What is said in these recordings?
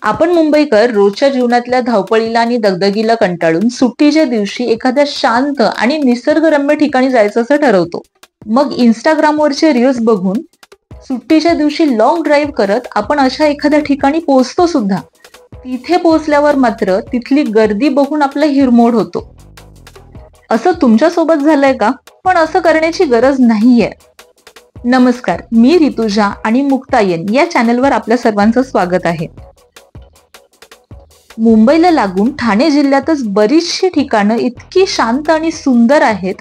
आपण मुंबईकर रोजच्या जीवनातल्या धावपळीला आणि दगदगीला कंटाळून सुट्टीच्या दिवशी एखाद्या शांत आणि निसर्गरम्य ठिकाणी जायचं असं ठरवतो. मग इंस्टाग्रामवरचे रील्स बघून सुट्टीच्या दिवशी लॉंग ड्राईव्ह करत आपण अशा एखाद्या ठिकाणी पोहोचतो सुद्धा. तिथे पोहोचल्यावर मात्र तिथली गर्दी बघून आपला हिरमोड होतो. असं तुमच्या सोबत झालंय का? पण असं करण्याची गरज नाहीये. नमस्कार, मी ऋतुजा आणि मुक्तायन या चॅनलवर आपल्या सर्वांचं स्वागत आहे. मुंबईला लागून ठाणे जिल्ह्यातच बरीचशी ठिकाणं इतकी शांत आणि सुंदर आहेत.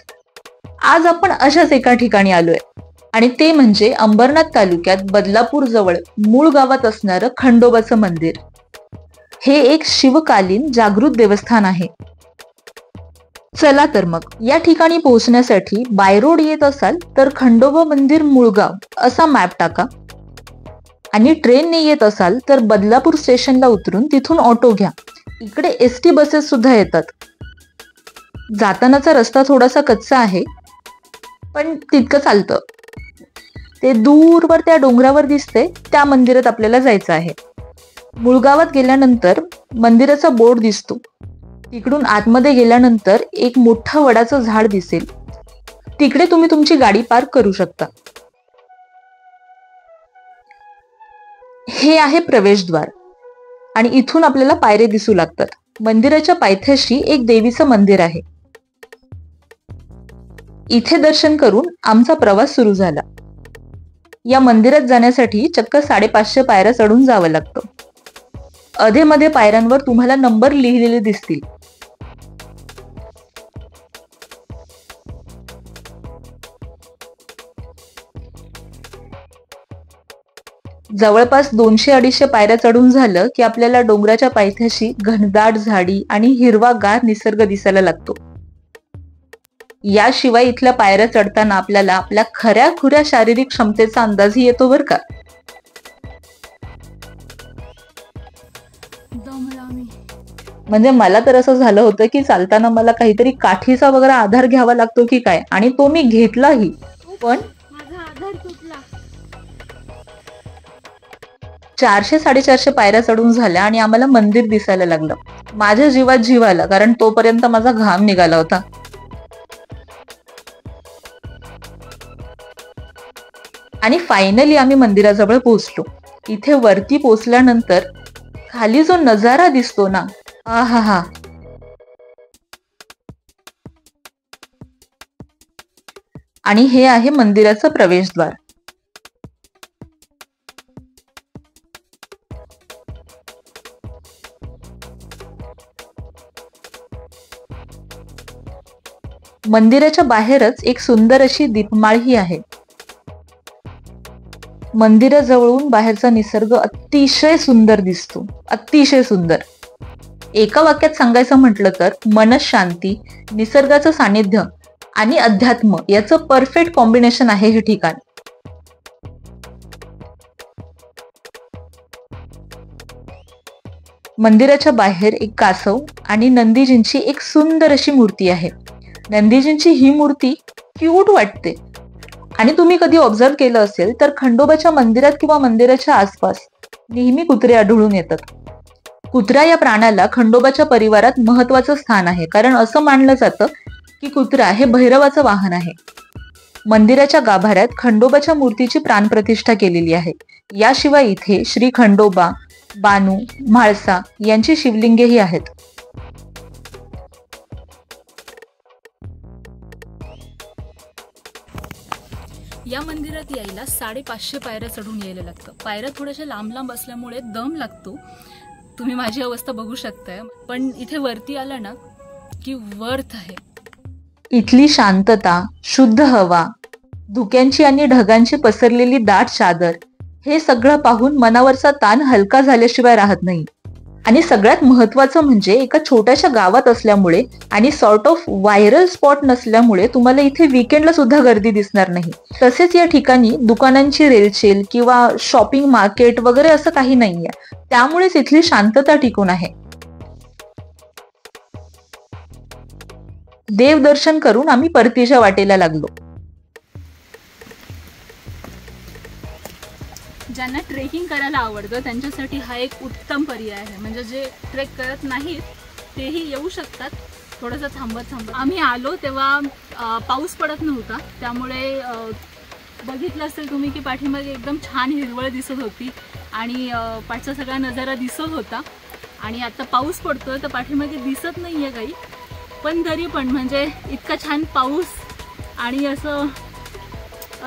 आज आपण अशाच एका ठिकाणी आलोय आणि ते म्हणजे अंबरनाथ तालुक्यात बदलापूर जवळ मूळ गावात असणारं खंडोबाचं मंदिर. हे एक शिवकालीन जागृत देवस्थान आहे. चला तर मग या ठिकाणी पोहोचण्यासाठी बाय रोड येत असाल तर खंडोबा मंदिर मुळगाव असा मॅप टाका आणि ट्रेनने येत असाल तर बदलापूर स्टेशनला उतरून तिथून ऑटो घ्या. इकडे एसटी बसेस सुद्धा येतात. जातानाचा रस्ता थोडासा कच्चा आहे पण तितकं चालतं. ते दूरवर त्या डोंगरावर दिसते त्या मंदिरात आपल्याला जायचं आहे. मुळगावात गेल्यानंतर मंदिराचा बोर्ड दिसतो. तिकडून आतमध्ये गेल्यानंतर एक मोठं वडाचं झाड दिसेल. तिकडे तुम्ही तुमची गाडी पार्क करू शकता. हे आहे प्रवेशद्वार आणि इथून आपल्याला पायरे दिसू लागतात. मंदिराच्या पायथ्याशी एक देवीचं मंदिर आहे. इथे दर्शन करून आमचा प्रवास सुरू झाला. या मंदिरात जाण्यासाठी चक्क 550 पायऱ्या चढून जावं लागतं. अधेमध्ये पायऱ्यांवर तुम्हाला नंबर लिहिलेले दिसतील. जवळपास 200-250 पायऱ्या चढून झालं की आपल्याला डोंगराच्या पायथ्याशी घनदाट झाडी आणि हिरवागार निसर्ग दिसायला लागतो. याशिवाय इथल्या पायऱ्या चढताना आपल्याला आपल्या खऱ्या-खुऱ्या शारीरिक क्षमतेचा अंदाजही येतो बरं का. म्हणजे मला तर असं झालं होतं की चालताना मला काहीतरी काठीचा वगैरे आधार घ्यावा लागतो की काय, आणि तो मी घेतलाही. पण 400-450 पायऱ्या चढून झाल्या आणि आम्हाला मंदिर दिसायला लागलं. माझ्या जीवात जीव आला, कारण तोपर्यंत माझा घाम निघाला होता. आणि फायनली आम्ही मंदिराजवळ पोहोचलो. इथे वरती पोहोचल्यानंतर खाली जो नजारा दिसतो ना, आहा. आणि हे आहे मंदिराचं प्रवेशद्वार. मंदिराच्या बाहेरच एक सुंदर अशी दीपमाळही आहे. मंदिराजवळून बाहेरचा निसर्ग अतिशय सुंदर दिसतो, अतिशय सुंदर. एका वाक्यात सांगायचं म्हटलं तर मनशांती, निसर्गाचं सानिध्य आणि अध्यात्म याचं परफेक्ट कॉम्बिनेशन आहे हे ठिकाण. मंदिराच्या बाहेर एक कासव आणि नंदीजींची एक सुंदर अशी मूर्ती आहे. नंदीजींची ही मूर्ती क्यूट वाटते. आणि तुम्ही कधी ऑब्झर्व केलं असेल तर खंडोबाच्या मंदिरात किंवा मंदिराच्या आसपास नेहमी कुत्रे आढळून येतात. कुत्रा या प्राण्याला खंडोबाच्या परिवारात महत्वाचं स्थान आहे, कारण असं मानलं जातं की कुत्रा हे भैरवाचं वाहन आहे. मंदिराच्या गाभाऱ्यात खंडोबाच्या मूर्तीची प्राणप्रतिष्ठा केलेली आहे. याशिवाय इथे श्री खंडोबा, बानू, म्हाळसा यांची शिवलिंगेही आहेत. या मंदिरात यायला 550 पायऱ्या चढून यायला लागतं. पायऱ्या थोड्याशा लांब लांब असल्यामुळे दम लागतो. तुम्ही माझी अवस्था बघू शकताय. पण इथे वरती आला ना की वर्थ आहे. इथली शांतता, शुद्ध हवा, धुक्यांची आणि ढगांची पसरलेली दाट चादर, हे सगळं पाहून मनावरचा ताण हलका झाल्याशिवाय राहत नाही. आणि सगळ्यात महत्वाचं म्हणजे एका छोट्याशा गावात असल्यामुळे आणि सॉर्ट ऑफ व्हायरल स्पॉट नसल्यामुळे तुम्हाला इथे वीकेंडला सुद्धा गर्दी दिसणार नाही. तसेच या ठिकाणी दुकानांची रेलचेल किंवा शॉपिंग मार्केट वगैरे असं काही नाहीये. त्यामुळेच इथली शांतता टिकून आहे. देवदर्शन करून आम्ही परतीच्या वाटेला लागलो. ज्यांना ट्रेकिंग करायला आवडतं त्यांच्यासाठी हा एक उत्तम पर्याय आहे. म्हणजे जे ट्रेक करत नाहीत तेही येऊ शकतात थोडंसं थांबत. आम्ही आलो तेव्हा पाऊस पडत नव्हता, त्यामुळे बघितलं असेल तुम्ही की पाठीमागे एकदम छान हिरवळ दिसत होती आणि पाठचा सगळा नजारा दिसत होता. आणि आता पाऊस पडतोय तर पाठीमागे दिसत नाहीये काही, पण तरी पण म्हणजे इतका छान पाऊस आणि असं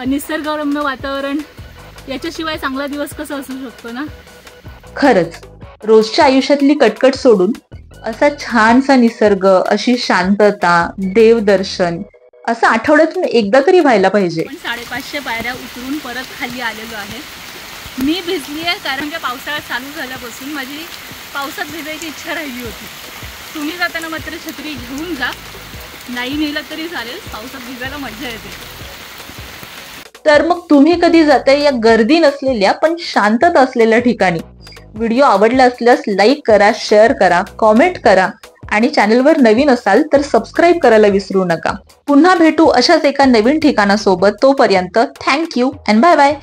निसर्गरम्य वातावरण, याच्याशिवाय चांगला दिवस कसा असू शकतो ना. खरंच रोजच्या आयुष्यातली कटकट सोडून असा छानसा निसर्ग, अशी शांतता, देवदर्शन असं आठवड्यातून एकदा तरी व्हायला पाहिजे. पण 550 पायऱ्या उतरून परत खाली आलेलो आहे. मी भिजली आहे कारण की पावसाळा चालू झाल्यापासून माझी पावसात भिजायची इच्छा राहिली होती. तुम्ही जाताना मात्र छत्री घेऊन जा, नाही नेलं तरी चालेल, पावसात भिजायला मजा येते. तर मग तुम्ही कधी जाताय या गर्दी नसलेल्या पण शांतता असलेल्या ठिकाणी? व्हिडिओ आवडला असल्यास लाईक करा, शेअर करा, कॉमेंट करा आणि चॅनलवर नवीन असाल तर सबस्क्राईब करायला विसरू नका. पुन्हा भेटू अशाच एका नवीन ठिकाणासोबत. तोपर्यंत थँक्यू अँड बाय बाय.